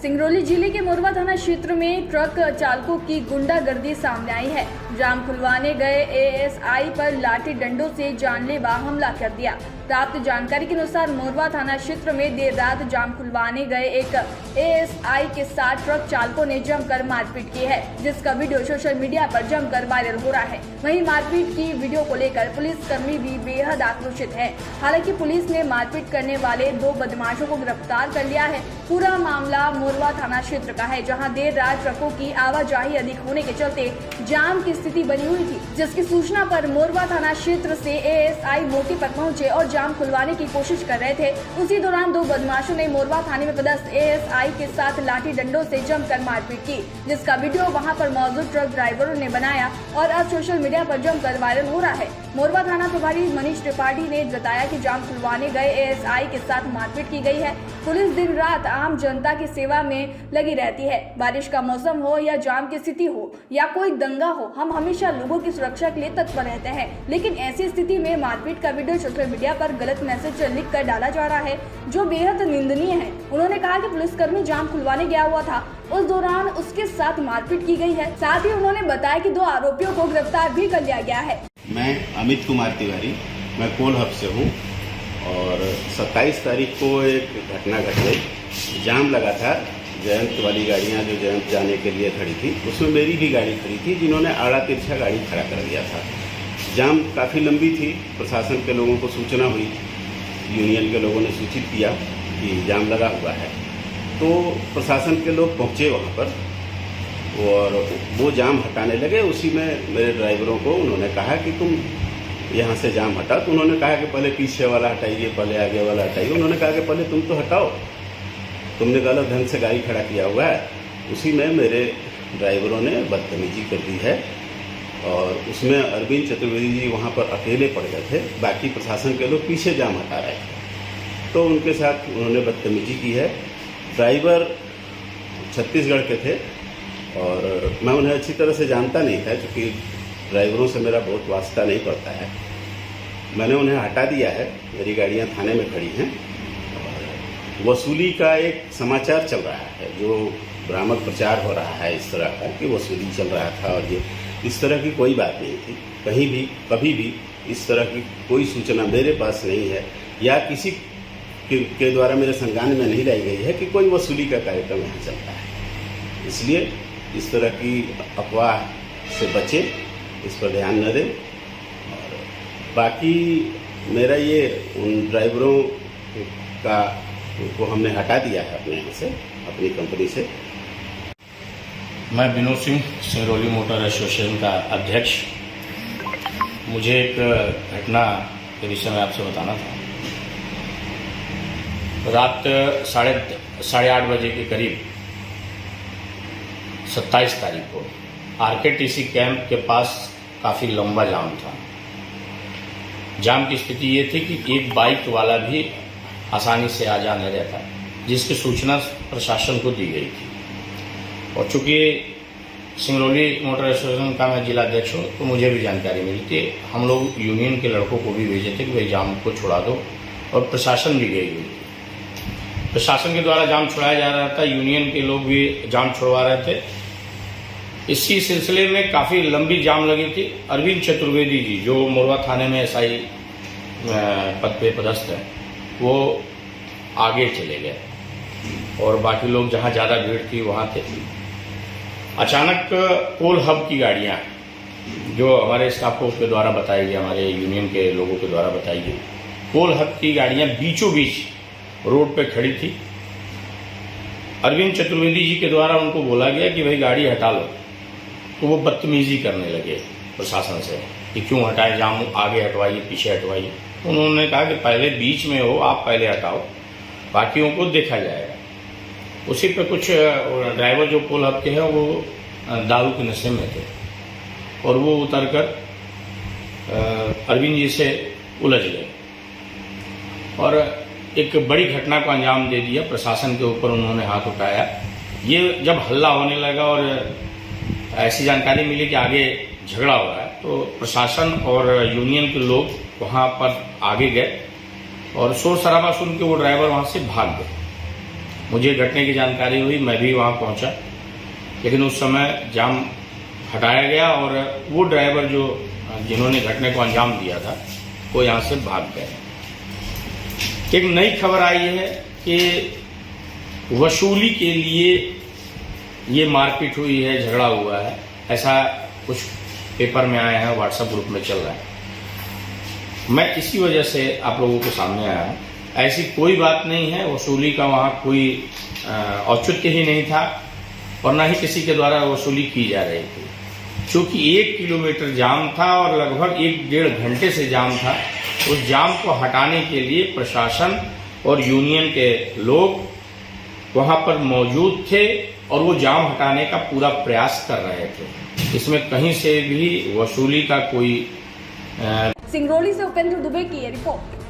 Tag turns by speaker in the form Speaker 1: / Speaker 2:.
Speaker 1: सिंगरौली जिले के मोरवा थाना क्षेत्र में ट्रक चालकों की गुंडागर्दी सामने आई है। जाम खुलवाने गए एएसआई पर लाठी डंडों से जानलेवा हमला कर दिया। प्राप्त जानकारी के अनुसार मोरवा थाना क्षेत्र में देर रात जाम खुलवाने गए एक एएसआई के साथ ट्रक चालकों ने जमकर मारपीट की है, जिसका वीडियो सोशल मीडिया पर जमकर वायरल हो रहा है। वहीं मारपीट की वीडियो को लेकर पुलिसकर्मी भी बेहद आक्रोशित है। हालांकि पुलिस ने मारपीट करने वाले 2 बदमाशों को गिरफ्तार कर लिया है। पूरा मामला मोरवा थाना क्षेत्र का है, जहां देर रात ट्रकों की आवाजाही अधिक होने के चलते जाम की स्थिति बनी हुई थी, जिसकी सूचना पर मोरवा थाना क्षेत्र से एएसआई मौके पर पहुंचे और जाम खुलवाने की कोशिश कर रहे थे। उसी दौरान 2 बदमाशों ने मोरवा थाने में पदस्थ एएसआई के साथ लाठी डंडों से जमकर मारपीट की, जिसका वीडियो वहां पर मौजूद ट्रक ड्राइवरों ने बनाया और अब सोशल मीडिया पर जमकर वायरल हो रहा है। मोरवा थाना प्रभारी मनीष त्रिपाठी ने बताया कि जाम खुलवाने गए एएसआई के साथ मारपीट की गई है। पुलिस दिन रात आम जनता की सेवा में लगी रहती है। बारिश का मौसम हो या जाम की स्थिति हो या कोई दंगा हो, हम हमेशा लोगों की सुरक्षा के लिए तत्पर रहते हैं। लेकिन ऐसी स्थिति में मारपीट का वीडियो सोशल मीडिया पर गलत मैसेज लिख कर डाला जा रहा है, जो बेहद निंदनीय है। उन्होंने कहा कि पुलिसकर्मी जाम खुलवाने गया हुआ था, उस दौरान उसके साथ मारपीट की गई है। साथ ही उन्होंने बताया कि 2 आरोपियों को गिरफ्तार भी कर लिया गया है।
Speaker 2: मैं अमित कुमार तिवारी, मैं कोल हब से हूँ और 27 तारीख को एक घटना घट गई। जाम लगा था, जयंत वाली गाड़ियाँ जो जयंत जाने के लिए खड़ी थी, उसमें मेरी भी गाड़ी खड़ी थी, जिन्होंने आड़ा तिरछा गाड़ी खड़ा कर दिया था। जाम काफ़ी लंबी थी। प्रशासन के लोगों को सूचना हुई, यूनियन के लोगों ने सूचित किया कि जाम लगा हुआ है, तो प्रशासन के लोग पहुँचे वहाँ पर और वो जाम हटाने लगे। उसी में मेरे ड्राइवरों को उन्होंने कहा कि तुम यहाँ से जाम हटाओ। तो उन्होंने कहा कि पहले पीछे वाला हटाइए, पहले आगे वाला हटाइए। उन्होंने कहा कि पहले तुम तो हटाओ, तुमने गलत ढंग से गाड़ी खड़ा किया हुआ है। उसी में मेरे ड्राइवरों ने बदतमीजी कर दी है और उसमें अरविंद चतुर्वेदी जी वहाँ पर अकेले पड़ गए थे, बाकी प्रशासन के लोग पीछे जाम हटा रहे थे, तो उनके साथ उन्होंने बदतमीजी की है। ड्राइवर छत्तीसगढ़ के थे और मैं उन्हें अच्छी तरह से जानता नहीं था, क्योंकि ड्राइवरों से मेरा बहुत वास्ता नहीं पड़ता है। मैंने उन्हें हटा दिया है, मेरी गाड़ियाँ थाने में खड़ी हैं। वसूली का एक समाचार चल रहा है, जो भ्रामक प्रचार हो रहा है इस तरह का कि वसूली चल रहा था, और ये इस तरह की कोई बात नहीं थी। कहीं भी कभी भी इस तरह की कोई सूचना मेरे पास नहीं है या किसी के द्वारा मेरे संज्ञान में नहीं लाई गई है कि कोई वसूली का कार्यक्रम यहाँ चलता है। इसलिए इस तरह की अफवाह से बचें, इस पर ध्यान न दें। और बाकी मेरा ये उन ड्राइवरों को हमने हटा दिया है अपने यहाँ से, अपनी कंपनी से।
Speaker 3: मैं विनोद सिंह, सिंगरौली मोटर एसोसिएशन का अध्यक्ष। मुझे एक घटना के विषय में आपसे बताना था। रात 8:30 बजे के करीब 27 तारीख को आरकेटीसी कैंप के पास काफ़ी लंबा जाम था। जाम की स्थिति ये थी कि एक बाइक वाला भी आसानी से आ जा नहीं रहता, जिसकी सूचना प्रशासन को दी गई थी। और चूँकि सिंगरौली मोटर एसोसिएशन का मैं जिला अध्यक्ष हूँ, तो मुझे भी जानकारी मिली थी। हम लोग यूनियन के लड़कों को भी भेजे थे कि भाई जाम को छुड़ा दो, और प्रशासन भी गई हुई थी। प्रशासन के द्वारा जाम छुड़ाया जा रहा था, यूनियन के लोग भी जाम छुड़वा रहे थे। इसी सिलसिले में काफ़ी लंबी जाम लगी थी। अरविंद चतुर्वेदी जी, जो मोरवा थाने में एसआई पद पे पदस्थ है, वो आगे चले गए और बाकी लोग जहाँ ज़्यादा भीड़ थी वहाँ थे। अचानक कोल हब की गाड़ियाँ, जो हमारे स्टाफों के द्वारा बताई गई, हमारे यूनियन के लोगों के द्वारा बताई गई, कोल हब की गाड़ियाँ बीचों बीच रोड पे खड़ी थी। अरविंद चतुर्वेदी जी के द्वारा उनको बोला गया कि भाई गाड़ी हटा लो, तो वो बदतमीजी करने लगे प्रशासन से कि क्यों हटाए, जाम आगे हटवाइए, पीछे हटवाइए। उन्होंने कहा कि पहले बीच में हो, आप पहले हटाओ, बाकियों को देखा जाएगा। उसी पे कुछ ड्राइवर जो कोल हब के हैं वो दारू के नशे में थे और वो उतरकर अरविंद जी से उलझ गए और एक बड़ी घटना को अंजाम दे दिया। प्रशासन के ऊपर उन्होंने हाथ उठाया। ये जब हल्ला होने लगा और ऐसी जानकारी मिली कि आगे झगड़ा हो रहा है, तो प्रशासन और यूनियन के लोग वहाँ पर आगे गए और शोर शराबा सुन के वो ड्राइवर वहाँ से भाग गए। मुझे घटने की जानकारी हुई, मैं भी वहां पहुंचा, लेकिन उस समय जाम हटाया गया और वो ड्राइवर जिन्होंने घटने को अंजाम दिया था वो यहां से भाग गए। एक नई खबर आई है कि वसूली के लिए ये मारपीट हुई है, झगड़ा हुआ है, ऐसा कुछ पेपर में आया है, व्हाट्सएप ग्रुप में चल रहा है। मैं इसी वजह से आप लोगों के सामने आया हूं। ऐसी कोई बात नहीं है, वसूली का वहां कोई औचित्य ही नहीं था और न ही किसी के द्वारा वसूली की जा रही थी। चूंकि 1 किलोमीटर जाम था और लगभग 1-1.5 घंटे से जाम था, उस जाम को हटाने के लिए प्रशासन और यूनियन के लोग वहां पर मौजूद थे और वो जाम हटाने का पूरा प्रयास कर रहे थे। इसमें कहीं से भी वसूली का कोई
Speaker 1: सिंगरौली से उपेंद्र दुबे की रिपोर्ट।